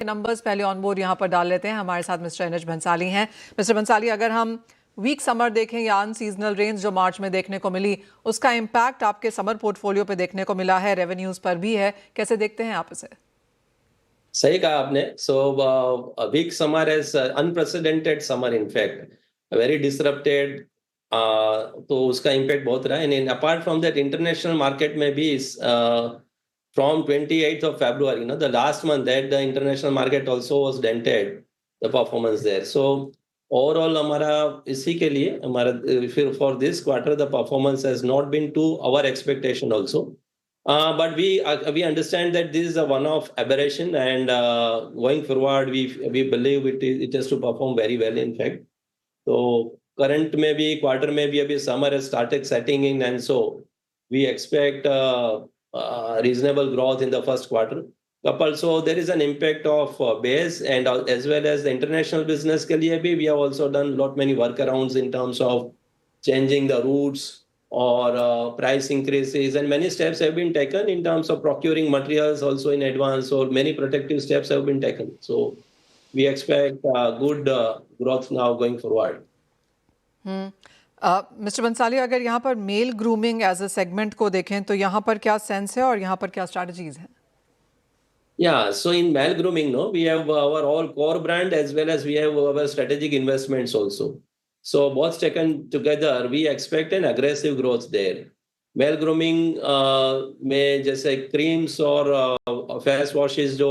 Numbers पहले on board यहाँ पर डाल लेते हैं। हमारे साथ मिस्टर एनएच भंसाली हैं। मिस्टर भंसाली, अगर हम वीक समर देखें या अनसीजनल रेंज जो मार्च में देखने को मिली, उसका इम्पैक्ट आपके समर पोर्टफोलियो पे देखने को मिला है, रेवेन्यूज पर भी है, कैसे देखते हैं आप इसे? सही कहा आपने। Week summer is unprecedented summer, in fact very disrupted. तो उसका इम्पैक्ट बहुत रहा है। And apart from that, international market में भी from 28th of February, the last month, that the international market also was dented, the performance there. So overall, हमारा इसी के लिए हमारा फिर for this quarter the performance has not been to our expectation also. But we understand that this is a one-off aberration, and going forward, we believe it is to perform very well. In fact, so current maybe quarter maybe अभी summer has started setting in, and so we expect reasonable growth in the first quarter. Couple, so there is an impact of base, and as well as the international business के लिए भी we have also done lot many workarounds in terms of changing the routes or price increases, and many steps have been taken in terms of procuring materials also in advance, or many protective steps have been taken. So we expect good growth now going forward. Mister Bansali, अगर यहाँ पर male grooming as a segment को देखें तो यहाँ पर क्या sense है और यहाँ पर क्या स्ट्रैटेजीज हैं? Yeah, so in male grooming, no, we have our all core brand as well as we have our strategic investments also. So both taken together, we expect an aggressive growth there. Male grooming में जैसे creams और face washes जो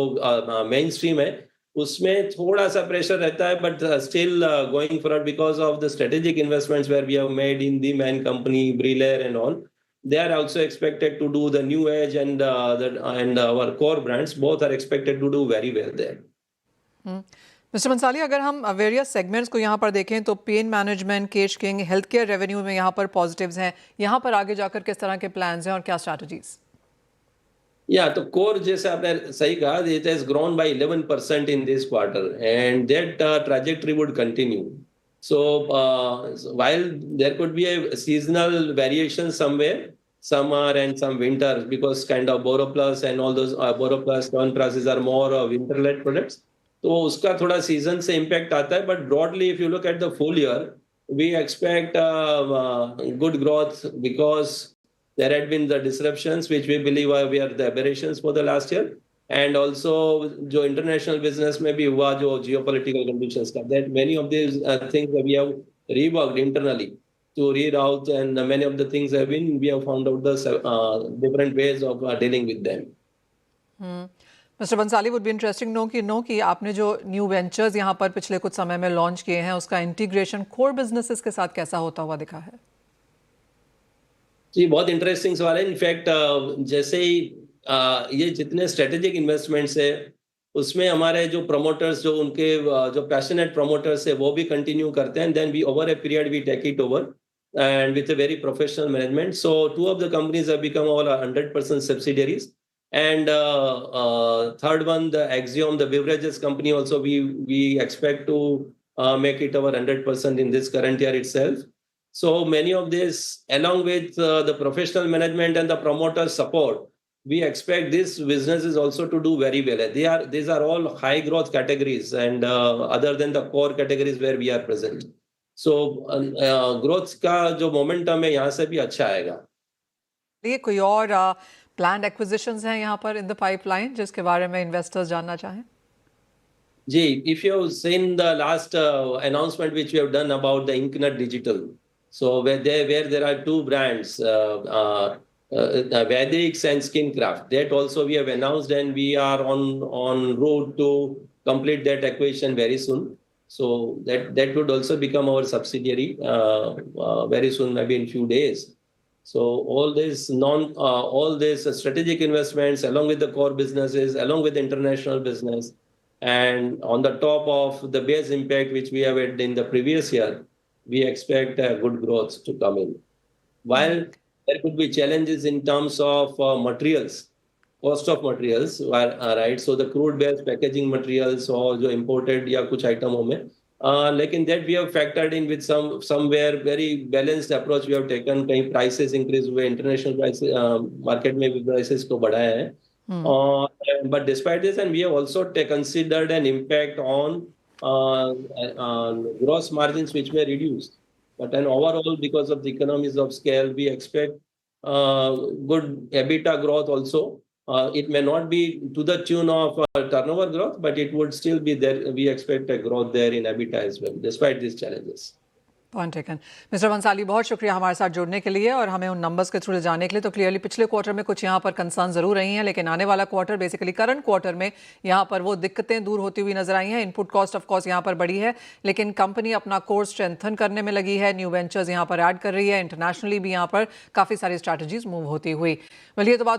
mainstream है, उसमें थोड़ा सा pressure रहता है, but still going forward because of the strategic investments where we have made in the Man Company, Brillare and all. They are also expected to do the new age, and our core brands both are expected to do very well there. Mister Bansali, अगर हम various segments को यहाँ पर देखें तो pain management, Kesh King, health care revenue में यहाँ पर पॉजिटिव्स हैं। यहाँ पर आगे जाकर किस तरह के प्लान्स हैं और क्या स्ट्रैटेजीज? तो कोर जैसे आपने सही कहा, it has grown by 11% in this quarter, and that trajectory would continue. So while there could be a seasonal variation somewhere, summer and some winter, because kind of BoroPlus and all those BoroPlus, Chyawanprash are more winter-led products. तो उसका थोड़ा season से impact आता है, but broadly if you look at the full year, we expect good growth because there had been the disruptions which we believe we are the aberrations for the last year, and also जो international business में भी हुआ जो geopolitical conditions का, that many of these things that we have reworked internally to reroute, and many of the things have been, we have found out the different ways of dealing with them. Mister Bansali, would be interesting know कि आपने जो new ventures यहाँ पर पिछले कुछ समय में launch किए हैं उसका इंटीग्रेशन कोर बिजनेसेस के साथ कैसा होता हुआ दिखा है? जी, बहुत इंटरेस्टिंग सवाल है। इनफैक्ट जैसे ही ये जितने स्ट्रेटेजिक इन्वेस्टमेंट्स है, उसमें हमारे जो प्रमोटर्स, जो उनके जो पैशनेट प्रमोटर्स है, वो भी कंटिन्यू करते हैं। Then we over a period we take it over and with a very professional management. So two of the companies have become all 100% subsidiaries. And third one, the Axiom, the beverages company, also we expect to make it our 100% in this current year itself. So many of this, along with the professional management and the promoter support, we expect this business is also to do very well. These are all high growth categories, and other than the core categories where we are present. So growth का जो momentum है यहाँ से भी अच्छा आएगा। ये कोई और planned acquisitions हैं यहाँ पर in the pipeline जिसके बारे में investors जानना चाहें? जी, if you have seen the last announcement which we have done about the Inknut Digital, so where there are two brands, Vedix and Skincraft, that also we have announced, and we are on road to complete that acquisition very soon. So that would also become our subsidiary very soon, maybe in few days. So all these strategic investments, along with the core businesses, along with international business, and on the top of the base impact which we have had in the previous year, we expect good growth to come in. While there could be challenges in terms of materials, cost of materials, right? So the crude-based packaging materials or जो imported या कुछ आइटमों में, लेकिन that we have factored in with somewhere very balanced approach we have taken. कहीं prices increase हुए, international prices market में भी prices को बढ़ाया है, But despite this, and we have also considered an impact on gross margins, which were reduced. But then overall, because of the economies of scale, we expect good EBITDA growth also. It may not be to the tune of turnover growth, but it would still be there. We expect a growth there in EBITDA as well, despite these challenges. Point taken. Mister Bansali, बहुत शुक्रिया हमारे साथ जुड़ने के लिए और हमें उन नंबर्स के थ्रू ले जाने के लिए। तो क्लियरली पिछले क्वार्टर में कुछ यहाँ पर कंसर्न जरूर रही हैं, लेकिन आने वाला क्वार्टर, बेसिकली करंट क्वार्टर में यहाँ पर वो दिक्कतें दूर होती हुई नजर आई हैं। इनपुट कॉस्ट ऑफ कोर्स यहाँ पर बढ़ी है, लेकिन कंपनी अपना कोर्स स्ट्रेंथन करने में लगी है, न्यू वेंचर्स यहाँ पर ऐड कर रही है, इंटरनेशनली भी यहाँ पर काफ़ी सारी स्ट्रैटेजीज मूव होती हुई। ये तो बात